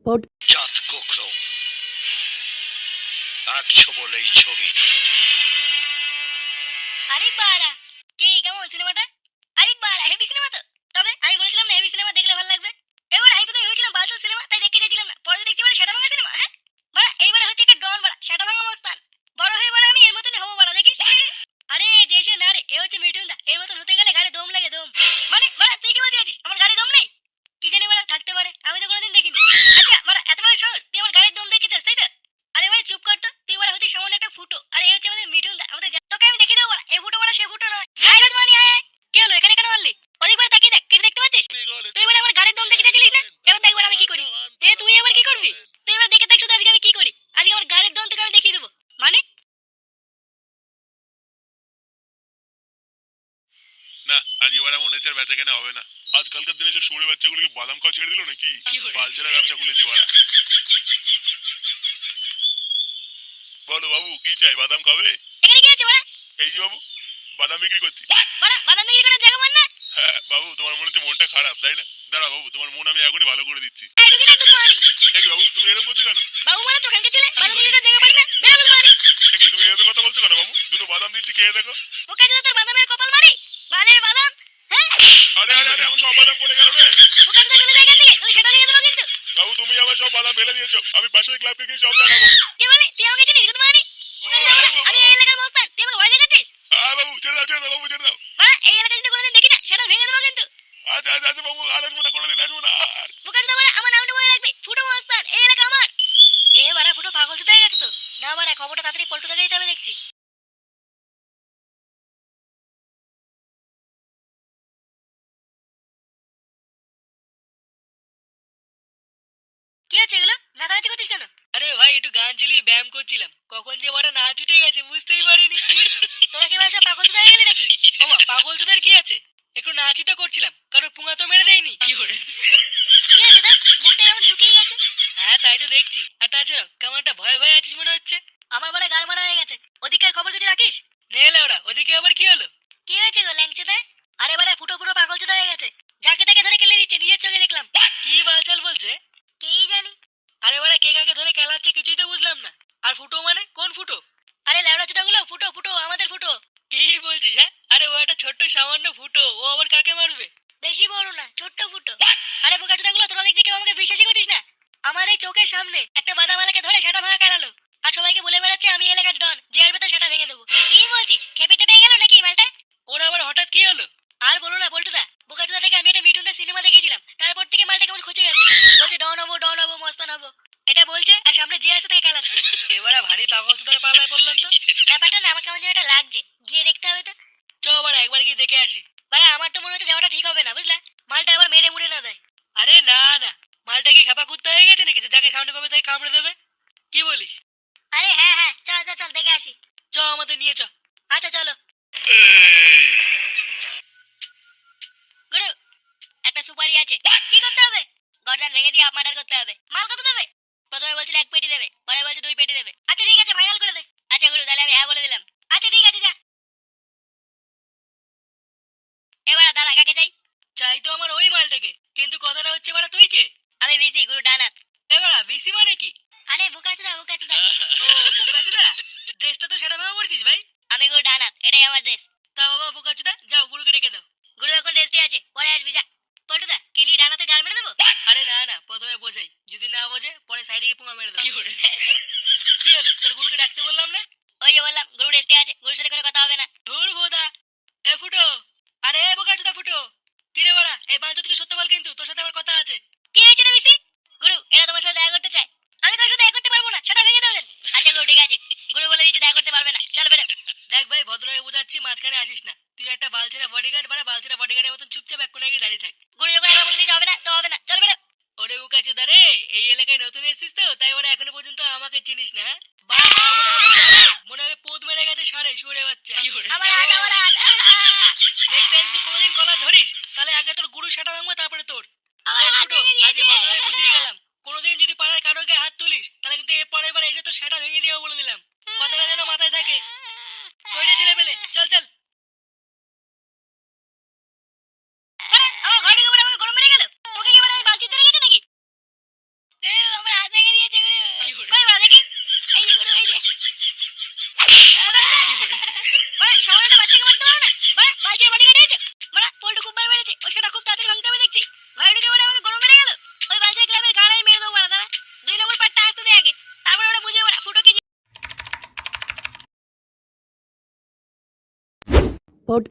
পড জাত গোখরো একশো বলেই ছবি। আরে বাড়া, কে কেমন সিনেমাটা? আরে বাড়া, হেভি সিনেমা তো। তবে আমি বলেছিলাম না হেভি সিনেমা দেখলে ভালো লাগবে। এবার আমি প্রথমে ভেবেছিলাম বালতাল সিনেমা, তাই দেখতে চাইছিলাম না। পরে দেখছি বাড়া সেটা ভাঙা সিনেমা। হ্যাঁ বাড়া, এইবারে হচ্ছে একটা ডন বাড়া, সেটা ভাঙা মস্তান। বড় হয়ে বাড়া আমি এর মতনই হবো বাড়া, দেখিস। আরে যে সে না রে, এ হচ্ছে মিঠুন দা। এর মতন হতে গেলে গাড়ি দম লাগে, দম। মানে বাড়া তুই কি বলতে চাইছিস আমার গাড়ি দম নেই? কি জানি বাড়া, থাকতে পারে, আমি তো কোনোদিন দেখিনি। আচ্ছা বাড়া, এত বড় সাহস, তুই আমার গাড়ির দম দেখেছিস তাই তো? আরে বাড়া চুপ কর তো, তুই বাড়া হচ্ছিস সামান্য একটা ফুটো, আর এই হচ্ছে আমাদের মিঠুন দা। আমাদের তোকে আমি দেখে দেবো বাড়া, এ ফুটো বাড়া সে ফুটো নয়। আয় বদমানি আয় আয়। কি হলো, এখানে কেন মারলি? ওদিক বাড়া তাকিয়ে দেখ, কিছু দেখতে পাচ্ছিস? তুই বাড়া আমার গাড়ির দম দেখে চাইছিলিস না? এবার দেখ বাড়া আমি কি করি। এ তুই এবার কি করবি? তুই এবার দেখে দেখ শুধু আজকে আমি কি করি। আজকে আমার গাড়ির দম তোকে আমি দেখিয়ে দেবো। মানে না, আজ এবার মনে হচ্ছে আর বেচা কেনা হবে না। আজকালকার দিনে সব শুয়োরের বাচ্চাগুলোকে বাদাম খাওয়া ছেড়ে দিল নাকি? বালছেরা ব্যবসা খুলেছি ওরা। বলো বাবু, কি চাই? বাদাম খাবে? এখানে কি আছে বাড়া? এই যে বাবু, বাদাম বিক্রি করছি। বাড়া বাদাম বিক্রি করার জায়গা মান না? হ্যাঁ বাবু, তোমার মনে হচ্ছে মনটা খারাপ তাই না? দাঁড়া বাবু, তোমার মন আমি এখনই ভালো করে দিচ্ছি। এই ঢুকে দেখ বদমানি। এই বাবু, তুমি এরকম করছো কেন? বাবু মানে চোখানকে ছেলে, বাদাম বিক্রি করার জায়গা পাস না? বেরো বদমানি। এই তুমি এভাবে কথা বলছো কেন বাবু? দুটো বাদাম দিচ্ছি, খেয়ে দেখো। ওকে যদি তোর বাদামের কপাল মারি, বালের বাদাম। হ্যাঁ আরে আরে আরে, আমার সব বাদাম পড়ে গেল রে। ওকে যদি চলে যায় এখান থেকে, তাহলে সেটা ভেঙে দেবো কিন্তু। বাবু, তুমি আমার সব বাদাম ফেলে দিয়েছো। আমি পাশের ক্লাবকে গিয়ে সব জানাবো। কে বলে তুই আমাকে চিনিস বদমানি? আমি এই এলাকার মস্তান, তুই আমাকে ভয় দেখাচ্ছিস? হ্যাঁ বাবু, ছেড়ে দাও বাবু, ছেড়ে দাও। বাড়া এই এলাকা যদি কোনোদিন দেখি না, সেটা ভেঙে দেবো কিন্তু। আচ্ছা আচ্ছা আচ্ছা বাবু, আর আসবো না, কোনোদিন আসবো না আর। বোকা চোদা বাড়া, আমার নামটা মনে রাখবি, ফুটো মস্তান, এই এলাকা আমার। এ বাড়া ফুটো পাগল চোদা হয়ে গেছে তো। না বাড়া, খবরটা তাড়াতাড়ি পল্টু দাকে দিতে হবে দেখছি। কি হচ্ছে এগুলো? নাচানাচি করছিস কেন? আরে ভাই, একটু গান চালিয়ে ব্যায়াম করছিলাম, কখন যে বড় নাচ উঠে গেছে বুঝতেই পারিনি। তোরা কি ভাই সব পাগল চোদা হয়ে গেলি নাকি? ওমা, পাগল চোদার কি আছে? একটু নাচই তো করছিলাম, কারো পুঙা তো মেরে দেয়নি। কি হয়েছে তোর? মুখটা কেমন শুকিয়ে গেছে? হ্যাঁ তাই তো দেখছি। আর তাছাড়া কেমন একটা ভয় ভয় আছিস মনে হচ্ছে। আমার বাড়া গাড় মারা হয়ে গেছে। ওদিকের খবর কিছু রাখিস? নেলে ওরা, ওদিকে আবার কি হলো? কি হয়েছে গো ল্যাংচোদা? আরে বাড়া ফুটো পুরো পাগল চোদা হয়ে গেছে। যাকে তাকে ধরে কেলে দিচ্ছে, নিজের চোখে দেখলাম। কি বালচাল বলছে? কি জানি। আরে বাড়া কে কাকে ধরে কেলাচ্ছে কিছুই তো বুঝলাম না। আর ফুটো মানে কোন ফুটো? আরে ল্যাবড়া চোদাগুলো, ফুটো ফুটো আমাদের ফুটো। কি বলছিস? হ্যাঁ, আরে ও একটা ছোট্ট সামান্য ফুটো, ও আবার কাকে মারবে? বেশি বড় না, ছোট্ট ফুটো। আরে বোকা চোদাগুলো, তোরা দেখছি কেউ আমাকে বিশ্বাসই করছিস না। আমার এই চোখের সামনে একটা বাদামালাকে ধরে সেটা ভাঙা কালালো, আর সবাইকে বলে বেড়াচ্ছে আমি এলাকার ডন, যে আসবে তার সেটা ভেঙে দেবো। কি বলছিস? খেপিটা পেয়ে গেল নাকি মালটা? ওরা আবার হঠাৎ কি হলো? আর বলো না বল্টুদা, বোকা চোদাটাকে আমি একটা মিঠুনদার সিনেমা দেখিয়েছিলাম, তারপর থেকে মালটা কেমন খুঁজে গেছে। বলছে ডন হবো মস্তান হবো, এটা বলছে, আর সামনে যে আছে তাকে খেলাচ্ছে। এবারে ভারী পাগল চোদার পাল্লায় পড়লাম তো। ব্যাপারটা না আমার কেমন যেন একটা লাগছে, গিয়ে দেখতে হবে তো। চ বাড়া, একবার গিয়ে দেখে আসি। বাড়া আমার তো মনে হচ্ছে যাওয়াটা ঠিক হবে না, বুঝলা? মালটা আবার মেরে মুড়ে না দেয়। আরে না না, মালটা কি খেপা কুত্তা হয়ে গেছে নাকি যে যাকে সামনে পাবে তাকে কামড়ে দেবে? কি বলিস? আরে হ্যাঁ হ্যাঁ, চল চল চল দেখে আসি। চ আমাদের নিয়ে চ। আচ্ছা চলো। গুরু, একটা সুপারি আছে। কি করতে হবে? গর্দান ভেঙে দিয়ে আপ মার্ডার করতে হবে। মাল কত দেবে? প্রথমে বলছিল 1 পেটি দেবে, পরে বলছে 2 পেটি দেবে। আচ্ছা ঠিক আছে, ফাইনাল করে দে। আচ্ছা গুরু, তাহলে আমি হ্যাঁ বলে দিলাম। আচ্ছা ঠিক আছে, যা। এবার দাঁড়া, কাকে চাই? চাই তো আমার ওই মালটাকে, কিন্তু কথাটা হচ্ছে বাড়া তুই কে? আমি বিসি, গুরু ডানাত। এবার বিসি মানে কি? আরে বোকাচোদা বোকাচোদা। ও বোকাচোদা, ড্রেসটা তো সেটা ভাবে পড়ছিস ভাই। আমি গুরু ডানাত, এটাই আমার ড্রেস। তা বাবা বোকাচোদা, যাও গুরুকে ডেকে দাও। গুরু এখন রেস্টে আছে, পরে আসবি, যা। পল্টুদা, কেলি ডানাতে গাল মেরে দেবো? আরে না না, প্রথমে বোঝাই, যদি না বোঝে পরে সাইডে গিয়ে পুঙা মেরে দেবো। কি হলো, তোর গুরুকে ডাকতে বললাম না? ওই যে বললাম গুরু রেস্টে আছে, গুরুর সাথে কোনো কথা হবে না। ধুর ভোদা। এ ফুটো, আরে বোকাচোদা ফুটো, কি রে বড়া, এই বাঞ্চ থেকে সত্য বল, কিন্তু তোর সাথে আমার কথা আছে। কি হয়েছে রে বিসি? গুরু, এরা তোমার সাথে দেখা করতে চায়। আমি তোর সাথে দেখা করতে পারবো না, সেটা ভেঙে দেবেন। আচ্ছা গুরু ঠিক আছে, গুরু বলে দিচ্ছে দেখা করতে পারবে না, চল বেরো। দেখ ভাই, ভদ্রভাবে বোঝাচ্ছি, মাঝখানে আসিস না। তুই একটা বালছেরা বডিগার্ড, বাড়া বালছেরা বডিগার্ডের মতন চুপচাপ এক কোনায় গিয়ে দাঁড়িয়ে থাক। গুরু যখন একবার বলে দিতে হবে না তো হবে না, চল বেরো। ওরে বোকাচোদা রে, এই এলাকায় নতুন এসেছিস তো, তাই ওরা এখনো পর্যন্ত আমাকে চিনিস না? মনে হবে পোদ মেরে গেছে সারে সুরে বাচ্চা। আমার হাত, আমার হাত। নেক্সট টাইম যদি কোনোদিন কলার ধরিস, তাহলে আগে তোর গুরু সেটা ভাঙবো, তারপরে তোর। শোন ফুটো, আজকে ভদ্রভাবে বুঝিয়ে গেলাম, কোনোদিন যদি পাড়ার কারোর গায়ে হাত তুলিস, তাহলে কিন্তু এর পরের বার এসে তোর সেটা ভেঙে দিয়েও বলে দিলাম। কথাটা যেন মাথায় থাকে। তৈরি ছেলে পেলে, চল চল। আরে আমার ঘরে ঢুকে পড়ে আমাকে গরম মেরে গেল। তোকে কি বাড়ি বালতিতে রেখেছে নাকি? ভোট